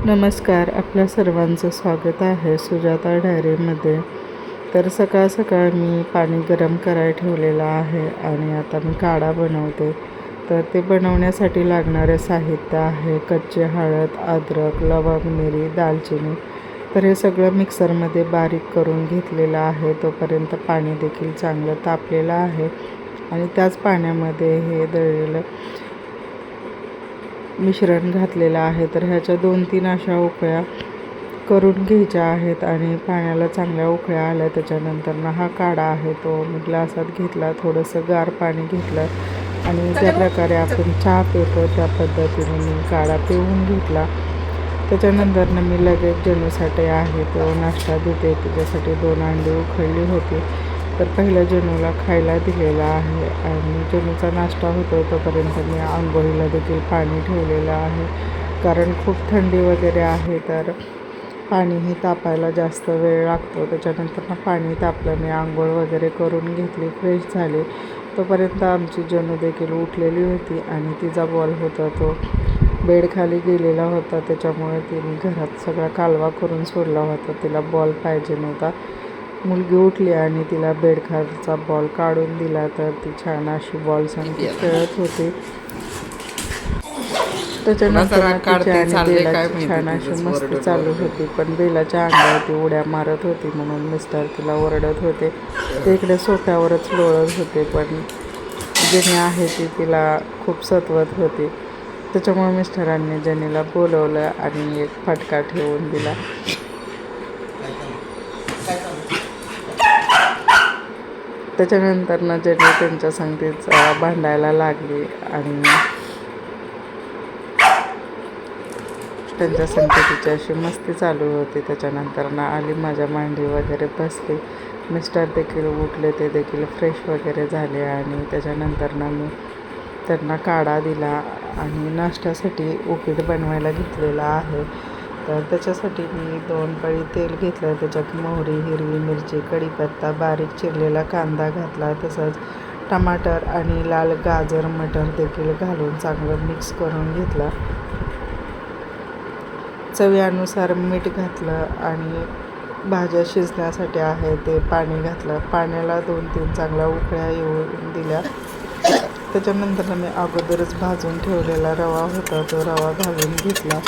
नमस्कार, आपल्या सर्वांचं स्वागत आहे सुजाता डायरीमध्ये. तर सकाळ सकाळ मी पाणी गरम करायला ठेवलेलं आहे आणि आता मी काढा बनवते. तर ते बनवण्यासाठी लागणारे साहित्य आहे कच्ची हळद, अद्रक, लवंग, मिरी, दालचिनी. तर हे सगळं मिक्सरमध्ये बारीक करून घेतलेलं आहे. तोपर्यंत पाणी देखील चांगलं तापलेलं आहे आणि त्याच पाण्यामध्ये हे दळलेलं मिश्रण घातलेलं आहे. तर ह्याच्या 2-3 अशा उकळ्या करून घ्यायच्या आहेत आणि पाण्याला चांगल्या उकळ्या आल्या त्याच्यानंतर हा काढा आहे तो मी ग्लासात घेतला. थोडंसं गार पाणी घेतलं आणि ज्या प्रकारे आपण चहा पितो त्या पद्धतीने मी काढा पिऊन घेतला. त्याच्यानंतर मी लगेच जणूसाठी आहे तो नाश्ता देते. त्याच्यासाठी 2 अंडी उखळली होती. तर पहिलं जणूला खायला दिलेला आहे आणि जणूचा नाश्ता होतो तोपर्यंत मी आंघोळीला देखील पाणी ठेवलेलं आहे. कारण खूप थंडी वगैरे आहे तर पाणीही तापायला जास्त वेळ लागतो. त्याच्यानंतर पाणी तापलं, मी आंघोळ वगैरे करून घेतली, फ्रेश झाले. तोपर्यंत आमची जणू देखील उठलेली होती आणि तिचा बॉल होता तो बेडखाली गेलेला होता. त्याच्यामुळे तिने घरात सगळा कालवा करून सोडला होता. तिला बॉल पाहिजे नव्हता. मुलगी उठली आणि तिला बेडखालचा बॉल काढून दिला तर ती छान अशी बॉल संगती खेळत होती. त्याच्यानंतर तिची आणि बेलाची छान अशी मस्ती चालू होती. पण बेलाच्या अंगावरती उड्या मारत होती म्हणून मिस्टर तिला ओरडत होते. ते इकडे सोफ्यावरच लोळत होते. पण जेनी आहे ती तिला खूप सतवत होती. त्याच्यामुळे मिस्टरांनी जेनीला बोलवलं आणि एक फटका ठेवून दिला. त्याच्यानंतर जेनी त्यांच्या संगतीच भांडायला लागली आणि त्यांच्या संगतीची अशी मस्ती चालू होती. त्याच्यानंतर आली माझ्या मांडी वगैरे बसली. मिस्टर देखील उठले, ते देखील फ्रेश वगैरे झाले आणि त्याच्यानंतर मी त्यांना काढा दिला आणि नाश्त्यासाठी उपीट बनवायला घेतलेला आहे. तर त्याच्यासाठी मी 2 पळी तेल घेतलं. त्याच्यात मोहरी, हिरवी मिरची, कढीपत्ता, बारीक चिरलेला कांदा घातला. तसंच टमाटर आणि लाल गाजर, मटर देखील घालून चांगलं मिक्स करून घेतलं. चवीनुसार मीठ घातलं आणि भाज्या शिजण्यासाठी आहे ते पाणी घातलं. पाण्याला 2-3 चांगल्या उकळ्या येऊन दिल्या. त्याच्यानंतर मी अगोदरच भाजून ठेवलेला रवा होता तो रवा घालून घेतला.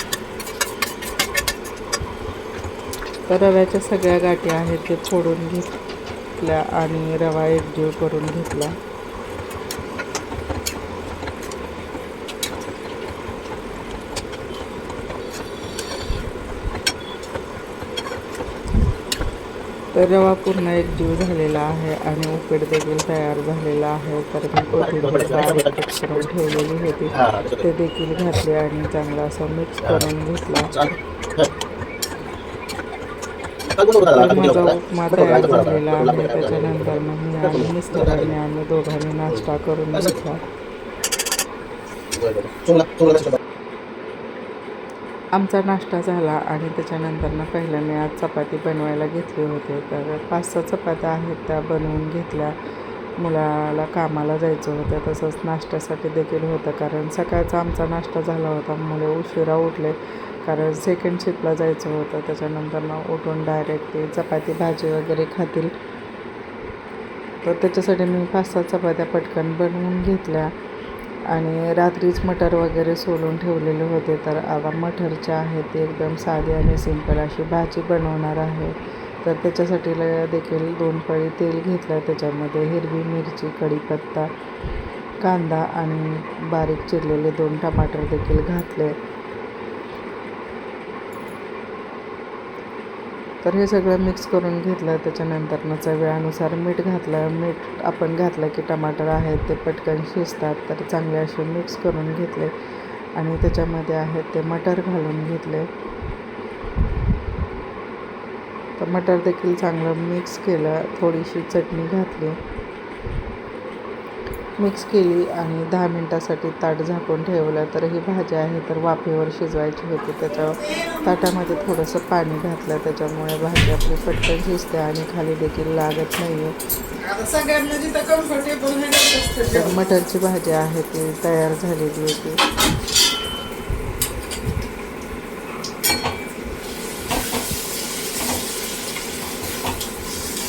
तर रव्याच्या सगळ्या गाठी आहेत ते फोडून घेतल्या आणि रवा एकजीव करून घेतला. तर रवा पूर्ण एकजीव झालेला आहे आणि उपीट देखील तयार झालेला आहे. तर मी कोथिंबीर बारीक कट करून ठेवलेली होती ते देखील घातले आणि चांगला असं मिक्स करून घेतला. माझा उपमा तयार झालेला आहे. त्याच्यानंतर मी आणि मिस्टरांनी आम्ही दोघांनी नाश्ता करून घेतला. आमचा नाश्ता झाला आणि त्याच्यानंतर पहिलं मी आज चपाती बनवायला घेतली होते. तर 5-6 चपात्या आहेत त्या बनवून घेतल्या. मुलाला कामाला जायचं होतं, तसंच नाश्त्यासाठी देखील होतं. कारण सकाळचा आमचा नाश्ता झाला होता. मुले उशिरा उठले कारण सेकंड शिफ्टला जायचं होतं. त्याच्यानंतर उठून डायरेक्ट ते चपाती भाजी वगैरे खातील. तर त्याच्यासाठी मी 5-6 चपात्या पटकन बनवून घेतल्या आणि रात्रीच मटर वगैरे सोलून ठेवलेले होते. तर आता मटरचे आहे ते एकदम साधी आणि सिंपल अशी भाजी बनवणार आहे. तर त्याच्यासाठी देखील 2 पळी तेल घेतलं. त्याच्यामध्ये हिरवी मिरची, कढीपत्ता, कांदा आणि बारीक चिरलेले 2 टमाटर देखील घातले. तर हे सगळं मिक्स करून घेतलं. त्याच्यानंतर चवीनुसार मीठ घातलं. मीठ आपण घातलं की टमाटर आहेत ते पटकन शिजतात. तर चांगले असे मिक्स करून घेतले आणि त्याच्यामध्ये आहेत ते मटर घालून घेतले. तर मटर देखील चांगलं मिक्स केलं. थोडीशी चटणी घातली, मिक्स केली आणि 10 मिनटासाठी ताट झाकून ठेवलं. तर ही भाजी आहे तर वाफेवर शिजवायची होती. त्याच्या ताटामध्ये थोडंसं पाणी घातलं. त्याच्यामुळे भाजी आपली पटकन शिजते आणि खाली देखील लागत नाही आहे. तर मटरची भाजी आहे ती तयार झालेली होती.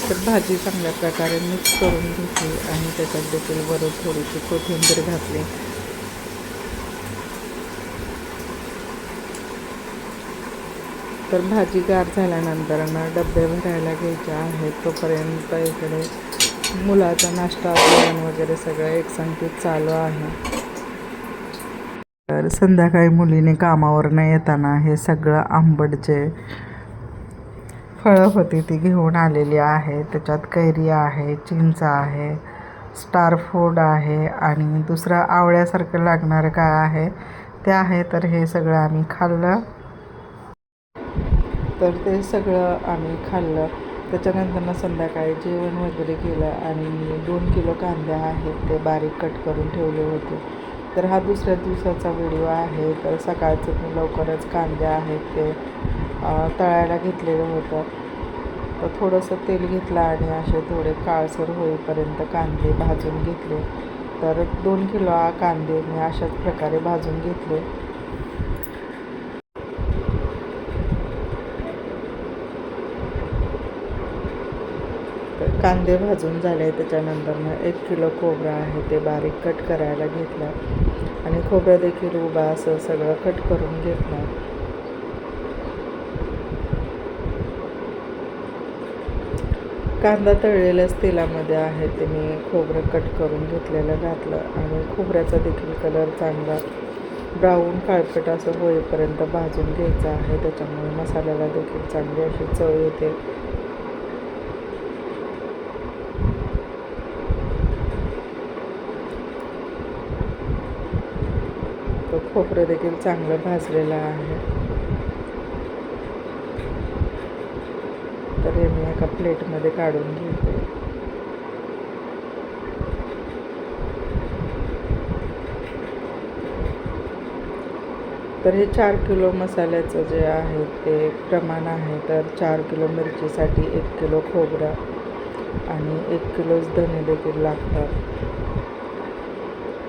तर भाजी चांगल्या प्रकारे मिक्स करून घेतली आणि त्याच्यात देखील वरून थोडीशी कोथिंबीर घातली. तर भाजी गार झाल्यानंतर डबे भरायला घ्यायचे आहेत. तोपर्यंत इकडे मुलाचा नाश्ता जेवण वगैरे सगळं एकसंगतीत चालू आहे. तर संध्याकाळी मुलीने कामावरनं येताना हे सगळं आंबटचे फळं होती ती घेऊन आलेली आहे. त्याच्यात कैरी आहे, चिंच आहे, स्टार फ्रूट आहे आणि दुसरं आवळ्यासारखं लागणारं काय आहे ते आहे. तर हे सगळं आम्ही खाल्लं. तर ते सगळं आम्ही खाल्लं. त्याच्यानंतर संध्याकाळी जेवण वगैरे केलं आणि 2 किलो कांदे आहेत ते बारीक कट करून ठेवले होते. तर हा दुसऱ्या दिवसाचा व्हिडिओ आहे. तर सकाळचं मी लवकरच कांदे आहेत ते तळायला घेतलेलं होतं. तर थोडंसं तेल घेतलं आणि असे थोडे काळसर होईपर्यंत कांदे भाजून घेतले. तर 2 किलो कांदे मी अशाच प्रकारे भाजून घेतले. कांदे भाजून झाले. त्याच्यानंतर 1 किलो खोबरं आहे ते बारीक कट करायला घेतलं आणि खोबरं देखील उभा असं सगळं कट करून घेतलं. कांदा तळलेल्याच तेलामध्ये आहे ते मी खोबरं कट करून घेतलेलं घातलं आणि खोबऱ्याचा देखील कलर चांगला ब्राऊन काळपट असं होईपर्यंत भाजून घ्यायचं आहे. त्याच्यामुळे मसाल्याला देखील चांगली अशी चव येते. खोबरं देखील चांगलं भाजलेलं आहे. तर हे मी एका प्लेटमध्ये काढून घेते. तर हे 4 किलो मसाल्याचं जे आहे ते प्रमाण आहे. तर 4 किलो मिरचीसाठी 1 किलो खोबरं आणि 1 किलोच धने देखील लागतात.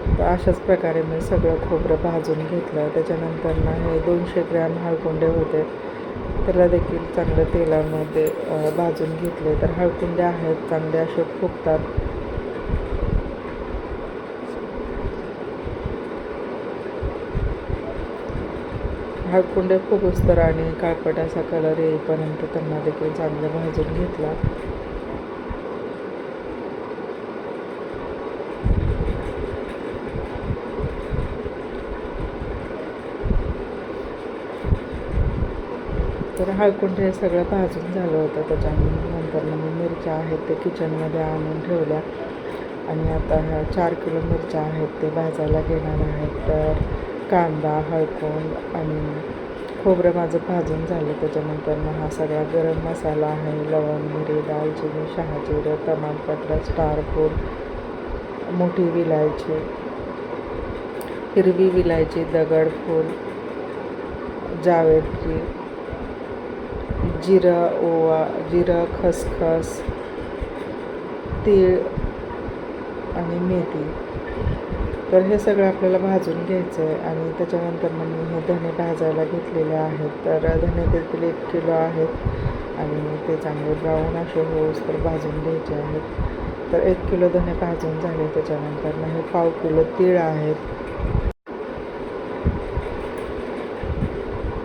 तर अशाच प्रकारे मी सगळं खोबरं भाजून घेतलं. त्याच्यानंतर हे 200 ग्रॅम हळकुंडे होते त्याला देखील चांगलं तेलामध्ये भाजून घेतले. तर हळकुंडे आहेत चांगले असे फुगतात. हळकुंडे फुगूस्तर आणि काळपट असा कलर येईपर्यंत त्यांना देखील चांगलं भाजून घेतला. तर हळकुंड हे सगळं भाजून झालं होतं. त्याच्यानंतर मी मिरच्या आहेत ते किचनमध्ये आणून ठेवल्या आणि आता ह्या 4 किलो मिरच्या आहेत ते भाजायला घेणार आहेत. तर कांदा, हळकुंड आणि खोबरं माझं भाजून झालं. त्याच्यानंतर हा सगळा गरम मसाला आहे, लवंग, मिरी, दालचिनी, शहाजिरं, तमालपत्र, स्टार फ्रूट, मोठी विलायची, हिरवी विलायची, दगडफूल, जावेत्री, जिरं, ओवा, जिरं, खसखस, तीळ आणि मेथी. तर हे सगळं आपल्याला भाजून घ्यायचं आहे आणि त्याच्यानंतर मी हे धने भाजायला घेतलेले आहेत. तर धने देखील 1 किलो आहेत आणि ते चांगले ब्राऊन असे होऊस तर भाजून घ्यायचे आहेत. तर 1 किलो धने भाजून झाले. त्याच्यानंतर हे 1/2 किलो तीळ आहेत.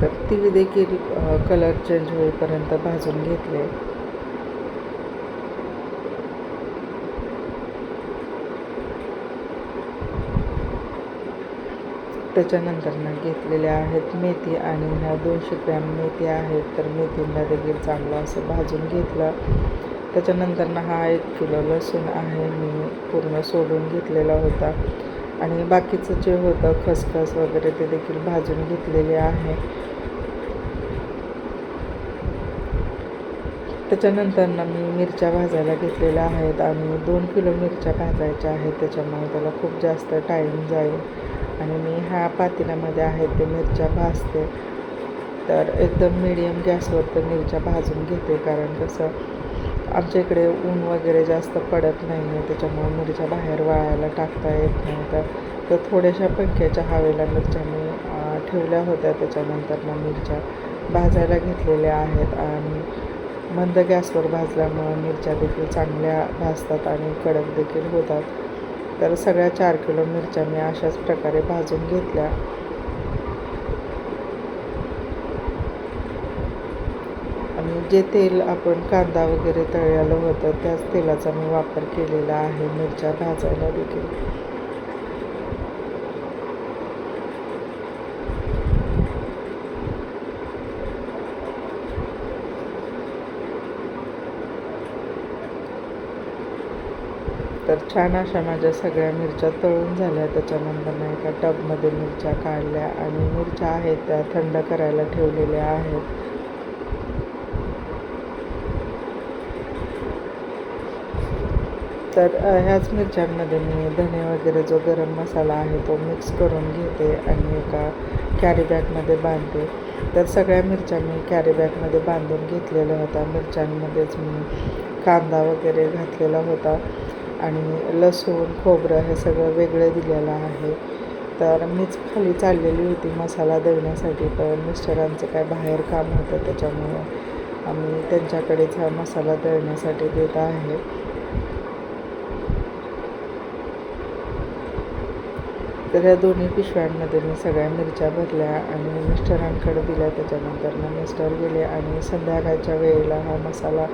तर तीळ देखील कलर चेंज होईपर्यंत भाजून घेतले. त्याच्यानंतर घेतलेले आहेत मेथी आणि ह्या 200 ग्रॅम मेथी आहेत. तर मेथीला देखील चांगलं असं भाजून घेतलं. त्याच्यानंतर हा 1 किलो लसूण आहे मी पूर्ण सोलून घेतलेला होता आणि बाकीचं जे होतं खसखस वगैरे ते देखील भाजून घेतलेले आहे. त्याच्यानंतर मी मिरच्या भाजायला घेतलेल्या आहेत आणि 2 किलो मिरच्या भाजायच्या आहेत. त्याच्यामुळे त्याला खूप जास्त टाईम जाईल आणि मी ह्या पातेल्यामध्ये आहेत ते मिरच्या भाजते. तर एकदम मीडियम गॅसवर तर मिरच्या भाजून घेते, कारण कसं आमच्या इकडे ऊन वगैरे जास्त पडत नाही आहे. त्याच्यामुळे मिरच्या बाहेर वाळायला टाकता येत नाही. तर थोड्याशा पंख्याच्या हवेला मिरच्या मी ठेवल्या होत्या. त्याच्यानंतर मिरच्या भाजायला घेतलेल्या आहेत आणि मंद गॅसवर भाजल्यामुळं मिरच्या देखील चांगल्या भाजतात आणि कडक देखील होतात. तर सगळ्या 4 किलो मिरच्या मी अशाच प्रकारे भाजून घेतल्या. आणि जे तेल आपण कांदा वगैरे तळलेलं होतं त्याच तेलाचा मी वापर केलेला आहे मिरच्या भाजायला देखील. तर छान अशा माझ्या सगळ्या मिरच्या तळून झाल्या. त्याच्यानंतर मी एका टबमध्ये मिरच्या काढल्या आणि मिरच्या आहेत त्या थंड करायला ठेवलेल्या आहेत. तर ह्याच मिरच्यांमध्ये मी धने वगैरे जो गरम मसाला आहे तो मिक्स करून घेते आणि एका कॅरी बॅगमध्ये बांधते. तर सगळ्या मिरच्या मी कॅरी बॅगमध्ये बांधून घेतलेल्या होत्या. मिरच्यांमध्येच मी कांदा वगैरे घातलेला होता आणि लसूण खोबरं हे सगळं वेगळं दिलेलं आहे. तर मीच खाली चाललेली होती मसाला दळण्यासाठी, पण मिस्टरांचं काय बाहेर काम होतं त्याच्यामुळं आम्ही त्यांच्याकडेच हा मसाला दळण्यासाठी देत आहे. तर ह्या दोन्ही पिशव्यांमध्ये मी सगळ्या मिरच्या भरल्या आणि मिस्टरांकडे दिल्या. त्याच्यानंतर मिस्टर गेले आणि संध्याकाळच्या वेळेला हा मसाला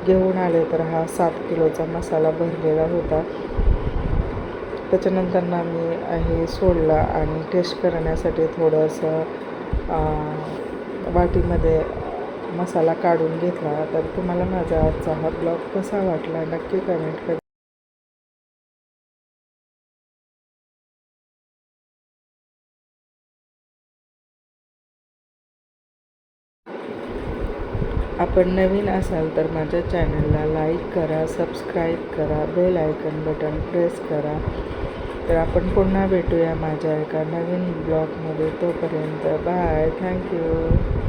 घेऊन आले. तर हा 7 किलोचा मसाला भरलेला होता. त्याच्यानंतर मी हे सोडला आणि टेस्ट करण्यासाठी थोडंसं वाटीमध्ये मसाला काढून घेतला. तर तुम्हाला माझा आजचा हा ब्लॉग कसा वाटला नक्की कमेंट करा. आपण नवीन असाल तर माझ्या चॅनलला लाईक करा, सबस्क्राईब करा, बेल आयकन बटन प्रेस करा. तर आपण पुन्हा भेटूया माझ्या एका नवीन ब्लॉगमध्ये. तोपर्यंत बाय. थँक्यू.